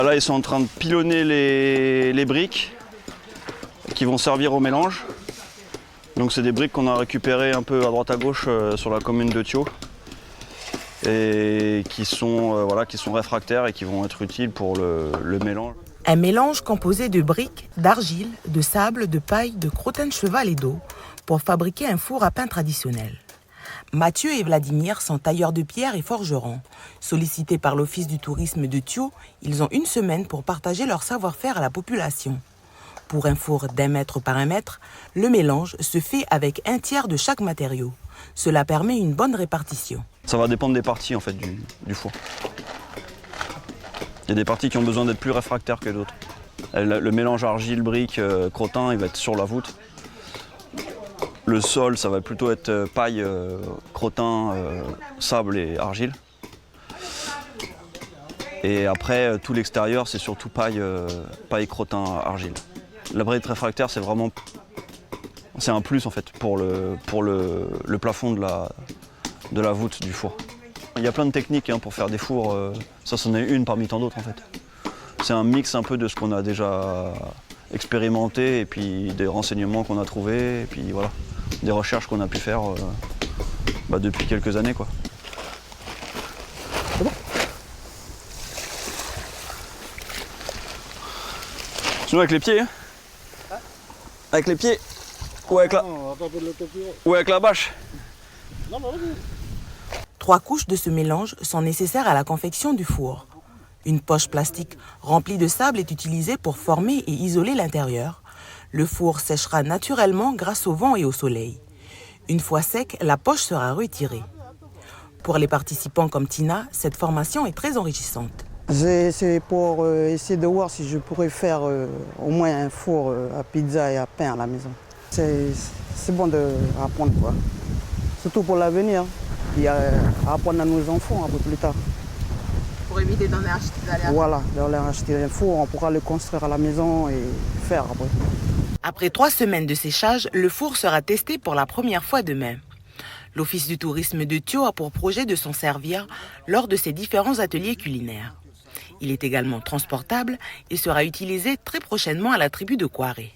Là, ils sont en train de pilonner les briques qui vont servir au mélange. Donc c'est des briques qu'on a récupérées un peu à droite à gauche sur la commune de Thio et qui sont réfractaires et qui vont être utiles pour le mélange. Un mélange composé de briques, d'argile, de sable, de paille, de crottin de cheval et d'eau pour fabriquer un four à pain traditionnel. Mathieu et Vladimir sont tailleurs de pierre et forgerons. Sollicités par l'Office du tourisme de Thio, ils ont une semaine pour partager leur savoir-faire à la population. Pour un four d'1 mètre par 1 mètre, le mélange se fait avec 1/3 de chaque matériau. Cela permet une bonne répartition. Ça va dépendre des parties en fait, du four. Il y a des parties qui ont besoin d'être plus réfractaires que d'autres. Le mélange argile, brique, crottin, il va être sur la voûte. Le sol, ça va plutôt être paille, crottin, sable et argile. Et après, tout l'extérieur, c'est surtout paille, crottin, argile. La brique réfractaire, c'est un plus en fait pour le plafond de la voûte du four. Il y a plein de techniques pour faire des fours, ça c'en est une parmi tant d'autres en fait. C'est un mix un peu de ce qu'on a déjà expérimenté et puis des renseignements qu'on a trouvés et puis voilà, des recherches qu'on a pu faire depuis quelques années quoi. C'est bon. Sinon avec les pieds hein. Avec les pieds ou avec la bâche. 3 couches de ce mélange sont nécessaires à la confection du four. Une poche plastique remplie de sable est utilisée pour former et isoler l'intérieur. Le four séchera naturellement grâce au vent et au soleil. Une fois sec, la poche sera retirée. Pour les participants comme Tina, cette formation est très enrichissante. C'est pour essayer de voir si je pourrais faire au moins un four à pizza et à pain à la maison. C'est bon d'apprendre quoi. Surtout pour l'avenir. Et à apprendre à nos enfants un peu plus tard. Pour éviter d'en acheter d'aller. Voilà, d'aller acheter un four, on pourra le construire à la maison et faire après. Après 3 semaines de séchage, le four sera testé pour la première fois demain. L'Office du tourisme de Thio a pour projet de s'en servir lors de ses différents ateliers culinaires. Il est également transportable et sera utilisé très prochainement à la tribu de Kouaré.